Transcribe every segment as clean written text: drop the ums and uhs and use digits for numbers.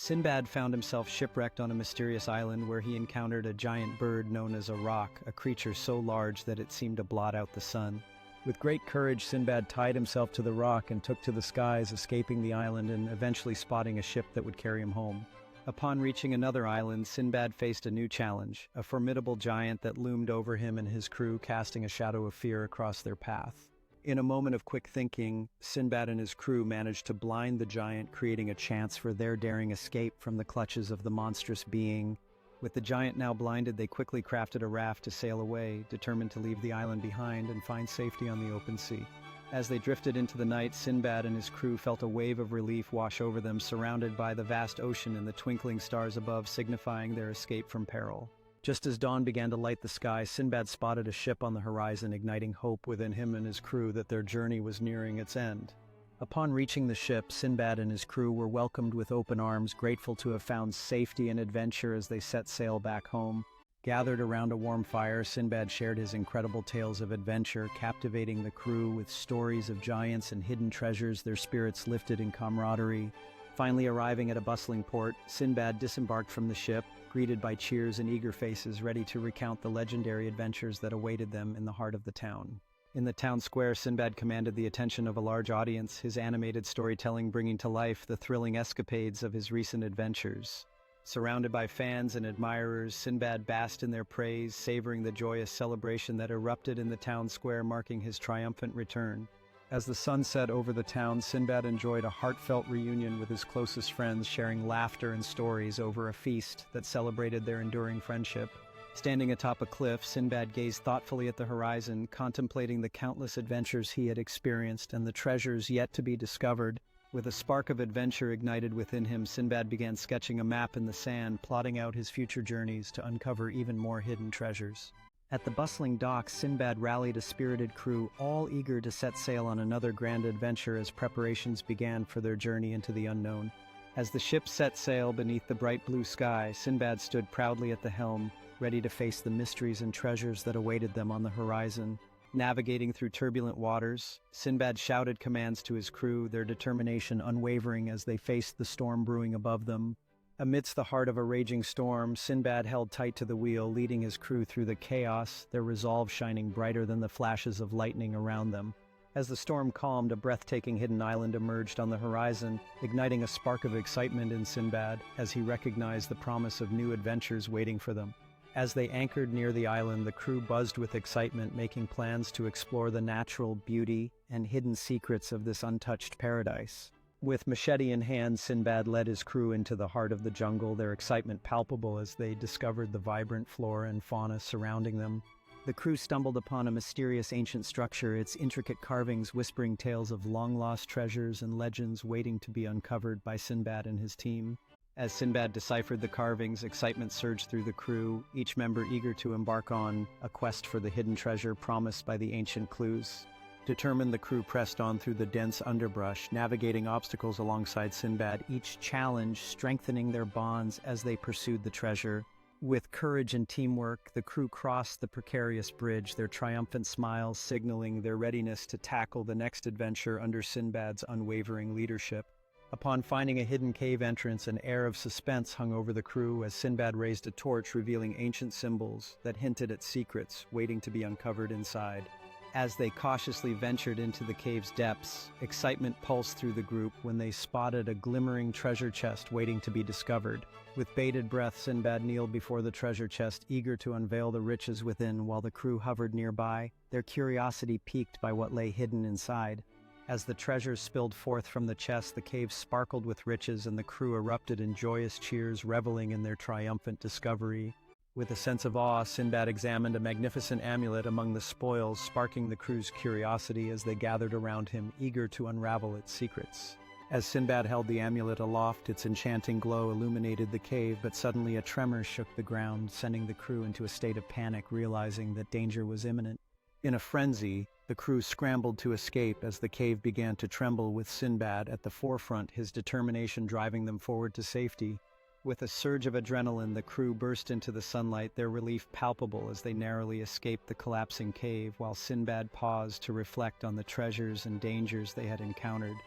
Sindbad found himself shipwrecked on a mysterious island where he encountered a giant bird known as a roc, a creature so large that it seemed to blot out the sun. With great courage, Sindbad tied himself to the rock and took to the skies, escaping the island and eventually spotting a ship that would carry him home. Upon reaching another island, Sindbad faced a new challenge, a formidable giant that loomed over him and his crew, casting a shadow of fear across their path. In a moment of quick thinking, Sindbad and his crew managed to blind the giant, creating a chance for their daring escape from the clutches of the monstrous being. With the giant now blinded, they quickly crafted a raft to sail away, determined to leave the island behind and find safety on the open sea. As they drifted into the night, Sindbad and his crew felt a wave of relief wash over them, surrounded by the vast ocean and the twinkling stars above, signifying their escape from peril. Just as dawn began to light the sky, Sindbad spotted a ship on the horizon, igniting hope within him and his crew that their journey was nearing its end. Upon reaching the ship, Sindbad and his crew were welcomed with open arms, grateful to have found safety and adventure as they set sail back home. Gathered around a warm fire, Sindbad shared his incredible tales of adventure, captivating the crew with stories of giants and hidden treasures, their spirits lifted in camaraderie. Finally arriving at a bustling port, Sindbad disembarked from the ship, greeted by cheers and eager faces ready to recount the legendary adventures that awaited them in the heart of the town. In the town square, Sindbad commanded the attention of a large audience, his animated storytelling bringing to life the thrilling escapades of his recent adventures. Surrounded by fans and admirers, Sindbad basked in their praise, savoring the joyous celebration that erupted in the town square, marking his triumphant return. As the sun set over the town, Sindbad enjoyed a heartfelt reunion with his closest friends, sharing laughter and stories over a feast that celebrated their enduring friendship. Standing atop a cliff, Sindbad gazed thoughtfully at the horizon, contemplating the countless adventures he had experienced and the treasures yet to be discovered. With a spark of adventure ignited within him, Sindbad began sketching a map in the sand, plotting out his future journeys to uncover even more hidden treasures. At the bustling docks, Sindbad rallied a spirited crew, all eager to set sail on another grand adventure as preparations began for their journey into the unknown. As the ship set sail beneath the bright blue sky, Sindbad stood proudly at the helm, ready to face the mysteries and treasures that awaited them on the horizon. Navigating through turbulent waters, Sindbad shouted commands to his crew, their determination unwavering as they faced the storm brewing above them. Amidst the heart of a raging storm, Sindbad held tight to the wheel, leading his crew through the chaos, their resolve shining brighter than the flashes of lightning around them. As the storm calmed, a breathtaking hidden island emerged on the horizon, igniting a spark of excitement in Sindbad as he recognized the promise of new adventures waiting for them. As they anchored near the island, the crew buzzed with excitement, making plans to explore the natural beauty and hidden secrets of this untouched paradise. With machete in hand, Sindbad led his crew into the heart of the jungle, their excitement palpable as they discovered the vibrant flora and fauna surrounding them. The crew stumbled upon a mysterious ancient structure, its intricate carvings whispering tales of long-lost treasures and legends waiting to be uncovered by Sindbad and his team. As Sindbad deciphered the carvings, excitement surged through the crew, each member eager to embark on a quest for the hidden treasure promised by the ancient clues. Determined, the crew pressed on through the dense underbrush, navigating obstacles alongside Sindbad, each challenge strengthening their bonds as they pursued the treasure. With courage and teamwork, the crew crossed the precarious bridge, their triumphant smiles signaling their readiness to tackle the next adventure under Sindbad's unwavering leadership. Upon finding a hidden cave entrance, an air of suspense hung over the crew as Sindbad raised a torch revealing ancient symbols that hinted at secrets waiting to be uncovered inside. As they cautiously ventured into the cave's depths, excitement pulsed through the group when they spotted a glimmering treasure chest waiting to be discovered. With bated breath, Sindbad kneeled before the treasure chest, eager to unveil the riches within while the crew hovered nearby, their curiosity piqued by what lay hidden inside. As the treasures spilled forth from the chest, the cave sparkled with riches and the crew erupted in joyous cheers, reveling in their triumphant discovery. With a sense of awe, Sindbad examined a magnificent amulet among the spoils, sparking the crew's curiosity as they gathered around him, eager to unravel its secrets. As Sindbad held the amulet aloft, its enchanting glow illuminated the cave, but suddenly a tremor shook the ground, sending the crew into a state of panic, realizing that danger was imminent. In a frenzy, the crew scrambled to escape as the cave began to tremble, with Sindbad at the forefront, his determination driving them forward to safety. With a surge of adrenaline, the crew burst into the sunlight, their relief palpable as they narrowly escaped the collapsing cave, while Sindbad paused to reflect on the treasures and dangers they had encountered.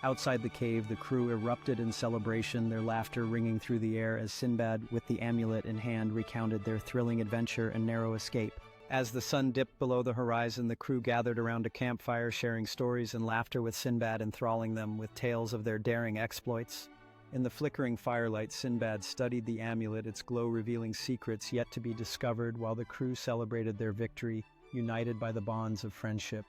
Outside the cave, the crew erupted in celebration, their laughter ringing through the air as Sindbad, with the amulet in hand, recounted their thrilling adventure and narrow escape. As the sun dipped below the horizon, the crew gathered around a campfire, sharing stories and laughter with Sindbad, enthralling them with tales of their daring exploits. In the flickering firelight, Sindbad studied the amulet, its glow revealing secrets yet to be discovered, while the crew celebrated their victory, united by the bonds of friendship.